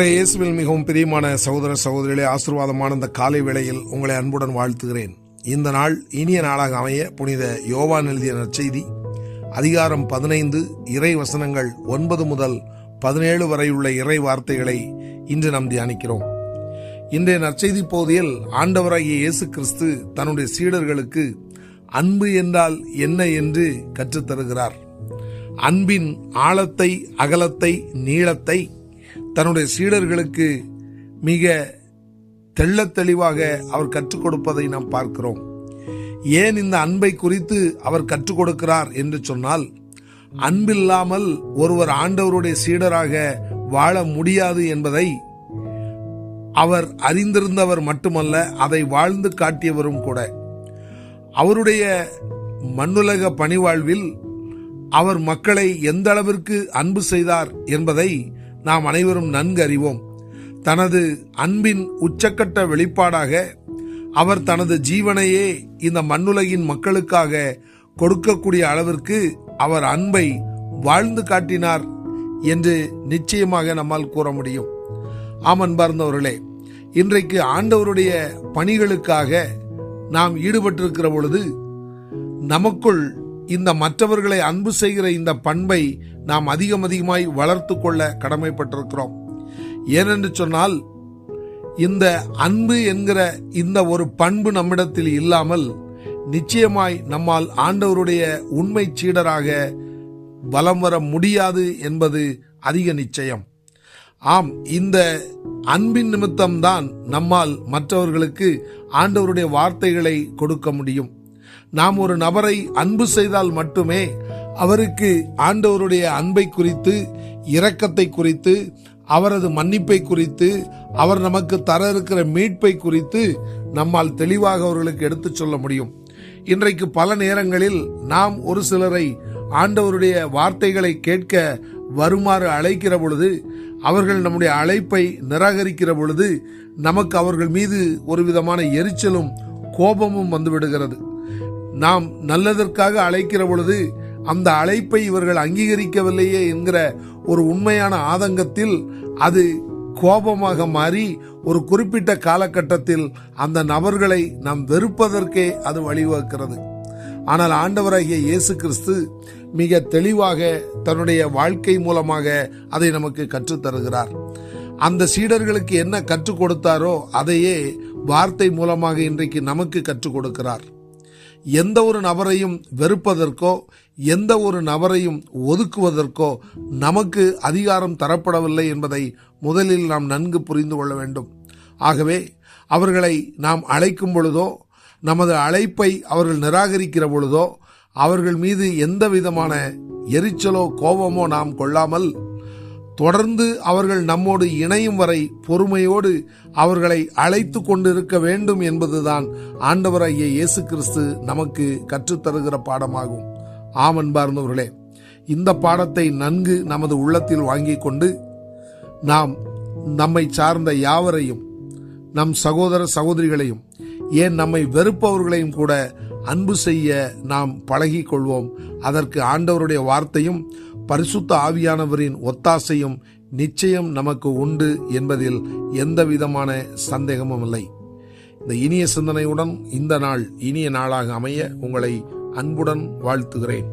இயேசுவில் மிகவும் பிரியமான சகோதர சகோதரிகளே, ஆசீர்வாதமான இந்த காலை வேளையில் உங்களை அன்புடன் வாழ்த்துகிறேன். இந்த நாள் இனிய நாளாக அமைய புனித யோவான் எழுதிய நற்செய்தி அதிகாரம் 15 இறை வசனங்கள் 9 முதல் 17 வரையுள்ள இறை வார்த்தைகளை இன்று நாம் தியானிக்கிறோம். இன்றைய நற்செய்தி பகுதியில் ஆண்டவராகிய இயேசு கிறிஸ்து தன்னுடைய சீடர்களுக்கு அன்பு என்றால் என்ன என்று கற்றுத்தருகிறார். அன்பின் ஆழத்தை, அகலத்தை, நீளத்தை தன்னுடைய சீடர்களுக்கு மிக தெள்ளத் தெளிவாக அவர் கற்றுக் கொடுப்பதை நாம் பார்க்கிறோம். ஏன் இந்த அன்பை குறித்து அவர் கற்றுக் கொடுக்கிறார் என்று சொன்னால், அன்பில்லாமல் ஒருவர் ஆண்டவருடைய சீடராக வாழ முடியாது என்பதை அவர் அறிந்திருந்தவர் மட்டுமல்ல, அதை வாழ்ந்து காட்டியவரும் கூட. அவருடைய மண்ணுலக பணிவாழ்வில் அவர் மக்களை எந்த அளவிற்கு அன்பு செய்தார் என்பதை நாம் அனைவரும் நன்கு அறிவோம். தனது அன்பின் உச்சக்கட்ட வெளிப்பாடாக அவர் தனது ஜீவனையே இந்த மண்ணுலகின் மக்களுக்காக கொடுக்கக்கூடிய அளவிற்கு அவர் அன்பை வாழ்ந்து காட்டினார் என்று நிச்சயமாக நம்மால் கூற முடியும். ஆம் அன்பார்ந்தவர்களே, இன்றைக்கு ஆண்டவருடைய பணிகளுக்காக நாம் ஈடுபட்டிருக்கிற பொழுது நமக்குள் இந்த மற்றவர்களை அன்பு செய்கிற இந்த பண்பை நாம் அதிகமாய் வளர்த்து கொள்ள கடமைப்பட்டிருக்கிறோம். ஏனென்று சொன்னால், இந்த அன்பு என்கிற இந்த ஒரு பண்பு நம்மிடத்தில் இல்லாமல் நிச்சயமாய் நம்மால் ஆண்டவருடைய உண்மை சீடராக வலம் வர முடியாது என்பது அதிக நிச்சயம். ஆம், இந்த அன்பின் நிமித்தம்தான் நம்மால் மற்றவர்களுக்கு ஆண்டவருடைய வார்த்தைகளை கொடுக்க முடியும். நாம் ஒரு நபரை அன்பு செய்தால் மட்டுமே அவருக்கு ஆண்டவருடைய அன்பை குறித்து, இரக்கத்தை குறித்து, அவரது மன்னிப்பை குறித்து, அவர் நமக்கு தர இருக்கிற மீட்பை குறித்து நம்மால் தெளிவாக அவர்களுக்கு எடுத்துச் சொல்ல முடியும். இன்றைக்கு பல நேரங்களில் நாம் ஒரு சிலரை ஆண்டவருடைய வார்த்தைகளை கேட்க வருமாறு அழைக்கிற பொழுது, அவர்கள் நம்முடைய அழைப்பை நிராகரிக்கிற பொழுது நமக்கு அவர்கள் மீது ஒரு விதமான எரிச்சலும் கோபமும் வந்துவிடுகிறது. நாம் நல்லதற்காக அழைக்கிற பொழுது அந்த அழைப்பை இவர்கள் அங்கீகரிக்கவில்லையே என்கிற ஒரு உண்மையான ஆதங்கத்தில் அது கோபமாக மாறி ஒரு குறிப்பிட்ட காலகட்டத்தில் அந்த நபர்களை நாம் வெறுப்பதற்கே அது வழிவகுக்கிறது. ஆனால் ஆண்டவராகிய இயேசு கிறிஸ்து மிக தெளிவாக தன்னுடைய வாழ்க்கை மூலமாக அதை நமக்கு கற்றுத்தருகிறார். அந்த சீடர்களுக்கு என்ன கற்றுக் கொடுத்தாரோ அதையே வார்த்தை மூலமாக இன்றைக்கு நமக்கு கற்றுக் கொடுக்கிறார். எந்த ஒரு நபரையும் வெறுப்பதற்கோ, எந்த ஒரு நபரையும் ஒதுக்குவதற்கோ நமக்கு அதிகாரம் தரப்படவில்லை என்பதை முதலில் நாம் நன்கு புரிந்து கொள்ள வேண்டும். ஆகவே அவர்களை நாம் அழைக்கும் பொழுதோ, நமது அழைப்பை அவர்கள் நிராகரிக்கிற பொழுதோ அவர்கள் மீது எந்த விதமான எரிச்சலோ கோபமோ நாம் கொள்ளாமல், தொடர்ந்து அவர்கள் நம்மோடு இணையும் வரை பொறுமையோடு அவர்களை அழைத்து கொண்டிருக்க வேண்டும் என்பதுதான் ஆண்டவராகிய இயேசு கிறிஸ்து நமக்கு கற்றுத்தருகிற பாடமாகும். ஆம் அன்பார்ந்தவர்களே, இந்த பாடத்தை நன்கு நமது உள்ளத்தில் வாங்கிக் கொண்டு நாம் நம்மை சார்ந்த யாவரையும், நம் சகோதர சகோதரிகளையும், ஏன் நம்மை வெறுப்பவர்களையும் கூட அன்பு செய்ய நாம் பழகிக் கொள்வோம். அதற்கு ஆண்டவருடைய வார்த்தையும் பரிசுத்த ஆவியானவரின் ஒத்தாசையும் நிச்சயம் நமக்கு உண்டு என்பதில் எந்த விதமான சந்தேகமும் இல்லை. இந்த இனிய சிந்தனையுடன் இந்த நாள் இனிய நாளாக அமைய உங்களை அன்புடன் வாழ்த்துகிறேன்.